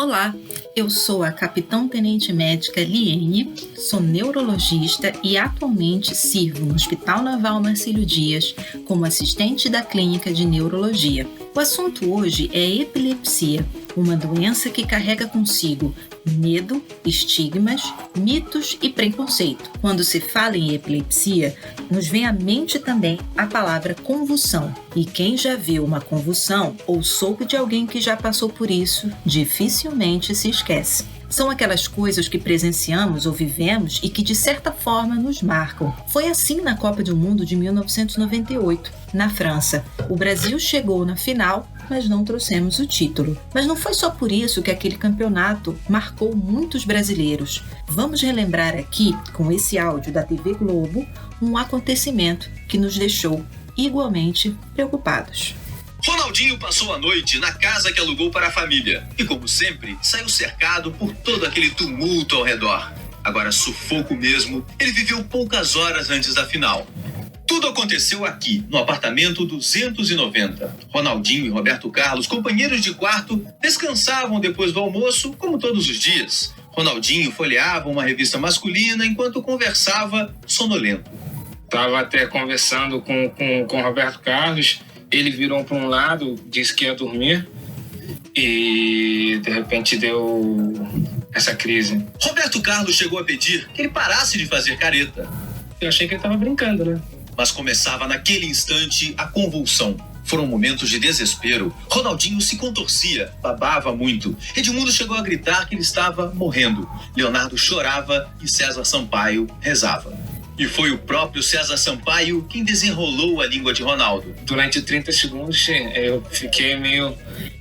Olá, eu sou a capitão-tenente médica Liene, sou neurologista e atualmente sirvo no Hospital Naval Marcílio Dias como assistente da clínica de neurologia. O assunto hoje é epilepsia, uma doença que carrega consigo medo, estigmas, mitos e preconceito. Quando se fala em epilepsia, nos vem à mente também a palavra convulsão. E quem já viu uma convulsão ou soube de alguém que já passou por isso, dificilmente se esquece. São aquelas coisas que presenciamos ou vivemos e que de certa forma nos marcam. Foi assim na Copa do Mundo de 1998, na França. O Brasil chegou na final, mas não trouxemos o título. Mas não foi só por isso que aquele campeonato marcou muitos brasileiros. Vamos relembrar aqui, com esse áudio da TV Globo, um acontecimento que nos deixou igualmente preocupados. Ronaldinho passou a noite na casa que alugou para a família e, como sempre, saiu cercado por todo aquele tumulto ao redor. Agora, sufoco mesmo, ele viveu poucas horas antes da final. Tudo aconteceu aqui, no apartamento 290. Ronaldinho e Roberto Carlos, companheiros de quarto, descansavam depois do almoço, como todos os dias. Ronaldinho folheava uma revista masculina enquanto conversava sonolento. Estava até conversando com o Roberto Carlos. Ele virou para um lado, disse que ia dormir e de repente deu essa crise. Roberto Carlos chegou a pedir que ele parasse de fazer careta. Eu achei que ele estava brincando, né? Mas começava naquele instante a convulsão. Foram momentos de desespero. Ronaldinho se contorcia, babava muito. Edmundo chegou a gritar que ele estava morrendo. Leonardo chorava e César Sampaio rezava. E foi o próprio César Sampaio quem desenrolou a língua de Ronaldo. Durante 30 segundos eu fiquei meio...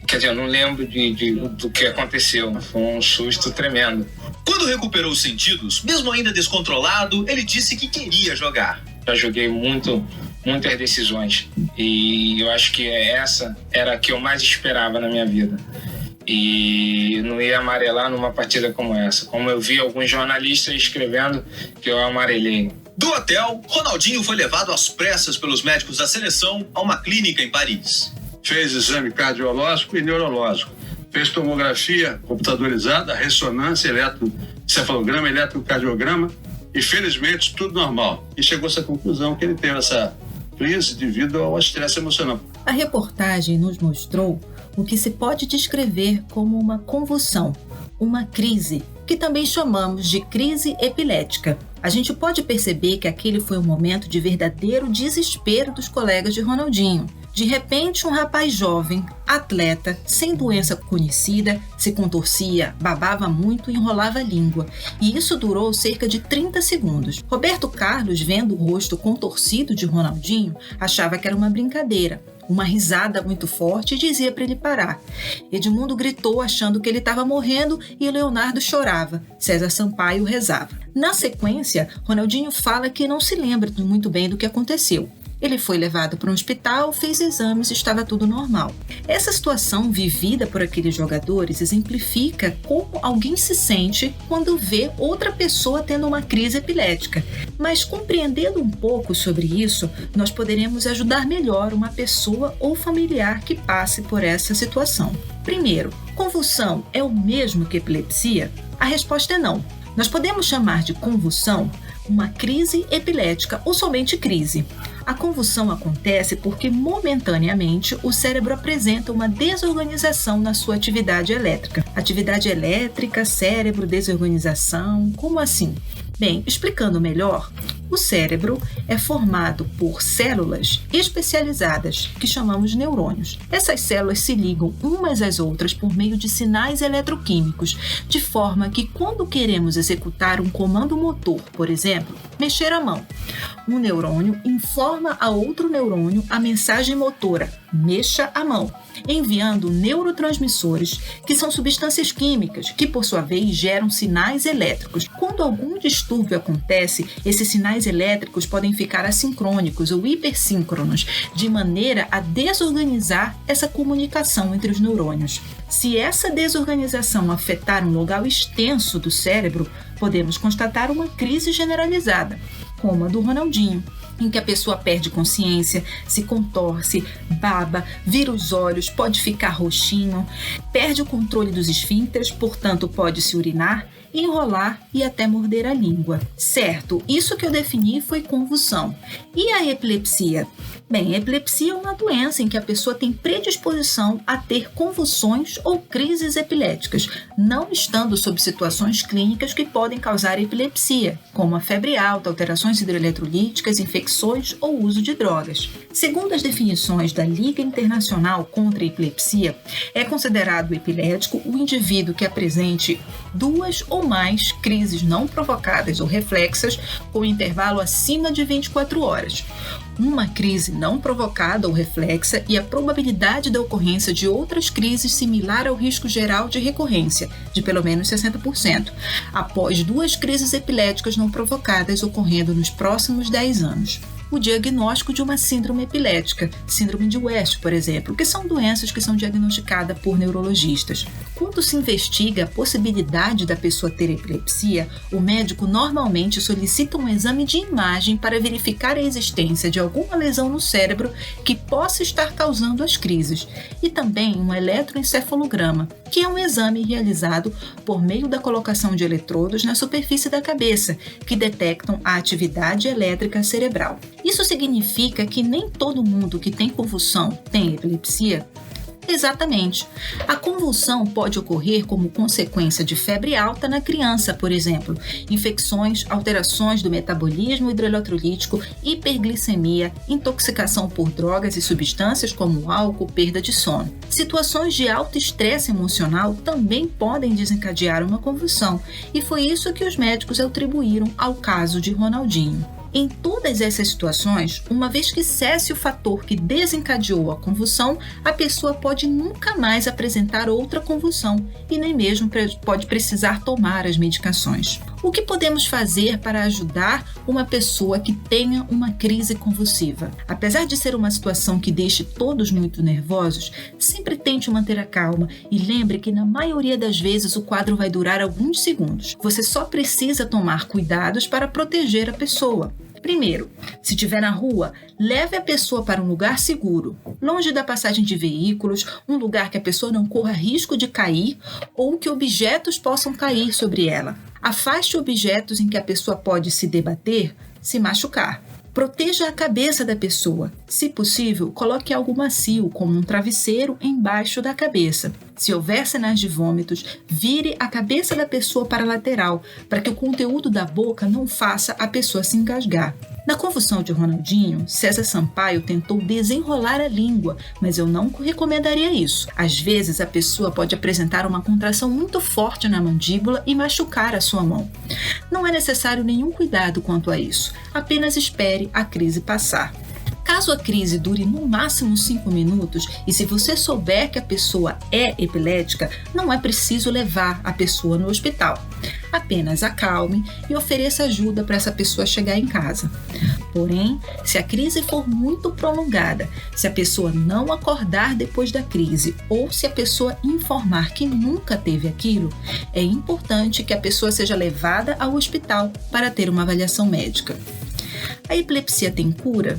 Quer dizer, eu não lembro do que aconteceu. Foi um susto tremendo. Quando recuperou os sentidos, mesmo ainda descontrolado, ele disse que queria jogar. Já joguei muitas decisões. E eu acho que essa era a que eu mais esperava na minha vida. E não ia amarelar numa partida como essa. Como eu vi alguns jornalistas escrevendo que eu amarelei. Do hotel, Ronaldinho foi levado às pressas pelos médicos da seleção a uma clínica em Paris. Fez exame cardiológico e neurológico. Fez tomografia computadorizada, ressonância, eletrocefalograma, eletrocardiograma e, felizmente, tudo normal. E chegou a essa conclusão que ele teve essa crise devido ao estresse emocional. A reportagem nos mostrou o que se pode descrever como uma convulsão, uma crise, que também chamamos de crise epilética. A gente pode perceber que aquele foi um momento de verdadeiro desespero dos colegas de Ronaldinho. De repente, um rapaz jovem, atleta, sem doença conhecida, se contorcia, babava muito e enrolava a língua. E isso durou cerca de 30 segundos. Roberto Carlos, vendo o rosto contorcido de Ronaldinho, achava que era uma brincadeira. Uma risada muito forte e dizia para ele parar. Edmundo gritou achando que ele estava morrendo e Leonardo chorava. César Sampaio rezava. Na sequência, Ronaldinho fala que não se lembra muito bem do que aconteceu. Ele foi levado para um hospital, fez exames e estava tudo normal. Essa situação vivida por aqueles jogadores exemplifica como alguém se sente quando vê outra pessoa tendo uma crise epilética. Mas compreendendo um pouco sobre isso, nós poderemos ajudar melhor uma pessoa ou familiar que passe por essa situação. Primeiro, convulsão é o mesmo que epilepsia? A resposta é não. Nós podemos chamar de convulsão uma crise epilética ou somente crise. A convulsão acontece porque, momentaneamente, o cérebro apresenta uma desorganização na sua atividade elétrica. Atividade elétrica, cérebro, desorganização, como assim? Bem, explicando melhor, o cérebro é formado por células especializadas, que chamamos de neurônios. Essas células se ligam umas às outras por meio de sinais eletroquímicos, de forma que quando queremos executar um comando motor, por exemplo, mexer a mão, um neurônio informa a outro neurônio a mensagem motora, mexa a mão, enviando neurotransmissores, que são substâncias químicas, que por sua vez geram sinais elétricos. Quando algum distúrbio acontece, esses sinais elétricos podem ficar assincrônicos ou hipersíncronos, de maneira a desorganizar essa comunicação entre os neurônios. Se essa desorganização afetar um local extenso do cérebro, podemos constatar uma crise generalizada, como a do Ronaldinho. em que a pessoa perde consciência, se contorce, baba, vira os olhos, pode ficar roxinho, perde o controle dos esfíncteres, portanto pode se urinar, enrolar e até morder a língua. Certo, isso que eu defini foi convulsão. E a epilepsia? Bem, a epilepsia é uma doença em que a pessoa tem predisposição a ter convulsões ou crises epiléticas, não estando sob situações clínicas que podem causar epilepsia, como a febre alta, alterações hidroeletrolíticas, infecções ou uso de drogas. Segundo as definições da Liga Internacional contra a Epilepsia, é considerado epilético o indivíduo que apresente 2 ou mais crises não provocadas ou reflexas com intervalo acima de 24 horas. Uma crise não provocada ou reflexa e a probabilidade da ocorrência de outras crises similar ao risco geral de recorrência, de pelo menos 60%, após 2 crises epiléticas não provocadas ocorrendo nos próximos 10 anos. O diagnóstico de uma síndrome epilética, síndrome de West, por exemplo, que são doenças que são diagnosticadas por neurologistas. Quando se investiga a possibilidade da pessoa ter epilepsia, o médico normalmente solicita um exame de imagem para verificar a existência de alguma lesão no cérebro que possa estar causando as crises, e também um eletroencefalograma, que é um exame realizado por meio da colocação de eletrodos na superfície da cabeça, que detectam a atividade elétrica cerebral. Isso significa que nem todo mundo que tem convulsão tem epilepsia? Exatamente. A convulsão pode ocorrer como consequência de febre alta na criança, por exemplo, infecções, alterações do metabolismo hidroeletrolítico, hiperglicemia, intoxicação por drogas e substâncias como álcool, perda de sono. Situações de alto estresse emocional também podem desencadear uma convulsão, e foi isso que os médicos atribuíram ao caso de Ronaldinho. Em todas essas situações, uma vez que cesse o fator que desencadeou a convulsão, a pessoa pode nunca mais apresentar outra convulsão e nem mesmo pode precisar tomar as medicações. O que podemos fazer para ajudar uma pessoa que tenha uma crise convulsiva? Apesar de ser uma situação que deixe todos muito nervosos, sempre tente manter a calma e lembre que na maioria das vezes o quadro vai durar alguns segundos. Você só precisa tomar cuidados para proteger a pessoa. Primeiro, se estiver na rua, leve a pessoa para um lugar seguro, longe da passagem de veículos, um lugar que a pessoa não corra risco de cair ou que objetos possam cair sobre ela. Afaste objetos em que a pessoa pode se debater, se machucar. Proteja a cabeça da pessoa. Se possível, coloque algo macio, como um travesseiro, embaixo da cabeça. Se houver sinais de vômitos, vire a cabeça da pessoa para a lateral, para que o conteúdo da boca não faça a pessoa se engasgar. Na convulsão de Ronaldinho, César Sampaio tentou desenrolar a língua, mas eu não recomendaria isso. Às vezes, a pessoa pode apresentar uma contração muito forte na mandíbula e machucar a sua mão. Não é necessário nenhum cuidado quanto a isso, apenas espere a crise passar. Caso a crise dure no máximo 5 minutos e se você souber que a pessoa é epilética, não é preciso levar a pessoa no hospital. Apenas acalme e ofereça ajuda para essa pessoa chegar em casa. Porém, se a crise for muito prolongada, se a pessoa não acordar depois da crise ou se a pessoa informar que nunca teve aquilo, é importante que a pessoa seja levada ao hospital para ter uma avaliação médica. A epilepsia tem cura?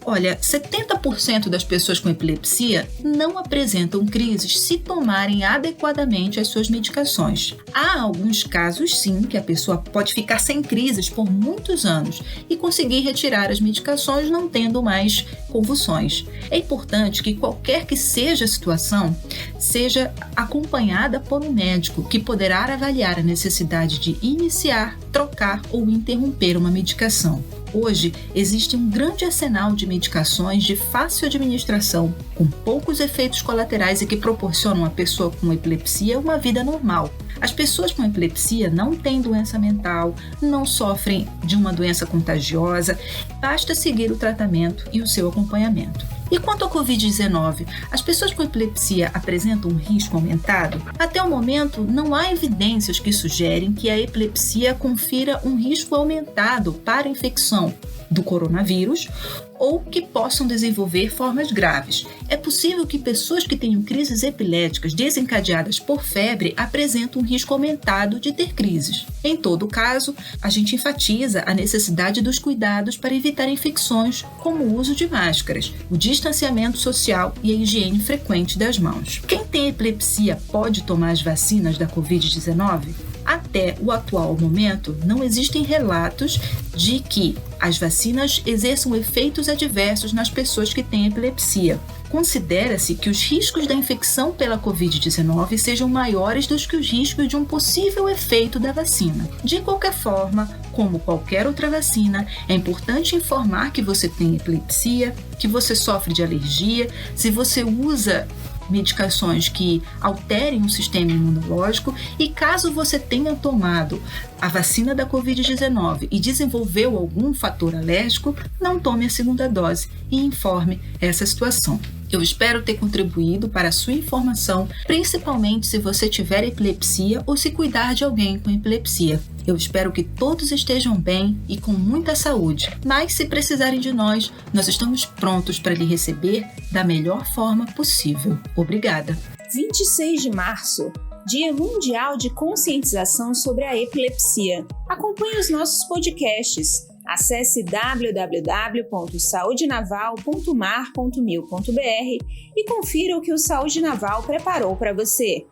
Olha, 70% das pessoas com epilepsia não apresentam crises se tomarem adequadamente as suas medicações. Há alguns casos, sim, que a pessoa pode ficar sem crises por muitos anos e conseguir retirar as medicações não tendo mais convulsões. É importante que qualquer que seja a situação, seja acompanhada por um médico que poderá avaliar a necessidade de iniciar, trocar ou interromper uma medicação. Hoje, existe um grande arsenal de medicações de fácil administração, com poucos efeitos colaterais e que proporcionam à pessoa com epilepsia uma vida normal. As pessoas com epilepsia não têm doença mental, não sofrem de uma doença contagiosa, basta seguir o tratamento e o seu acompanhamento. E quanto ao Covid-19, as pessoas com epilepsia apresentam um risco aumentado? Até o momento, não há evidências que sugerem que a epilepsia confira um risco aumentado para infecção do coronavírus ou que possam desenvolver formas graves. É possível que pessoas que tenham crises epiléticas desencadeadas por febre apresentem um risco aumentado de ter crises. Em todo caso, a gente enfatiza a necessidade dos cuidados para evitar infecções, como o uso de máscaras, o distanciamento social e a higiene frequente das mãos. Quem tem epilepsia pode tomar as vacinas da Covid-19? Até o atual momento, não existem relatos de que as vacinas exerçam efeitos adversos nas pessoas que têm epilepsia. Considera-se que os riscos da infecção pela Covid-19 sejam maiores do que os riscos de um possível efeito da vacina. De qualquer forma, como qualquer outra vacina, é importante informar que você tem epilepsia, que você sofre de alergia, se você usa medicações que alterem o sistema imunológico e caso você tenha tomado a vacina da Covid-19 e desenvolveu algum fator alérgico, não tome a segunda dose e informe essa situação. Eu espero ter contribuído para a sua informação, principalmente se você tiver epilepsia ou se cuidar de alguém com epilepsia. Eu espero que todos estejam bem e com muita saúde, mas se precisarem de nós estamos prontos para lhe receber da melhor forma possível. Obrigada. 26 de março, Dia Mundial de Conscientização sobre a Epilepsia. Acompanhe os nossos podcasts. Acesse www.saudenaval.mar.mil.br e confira o que o Saúde Naval preparou para você.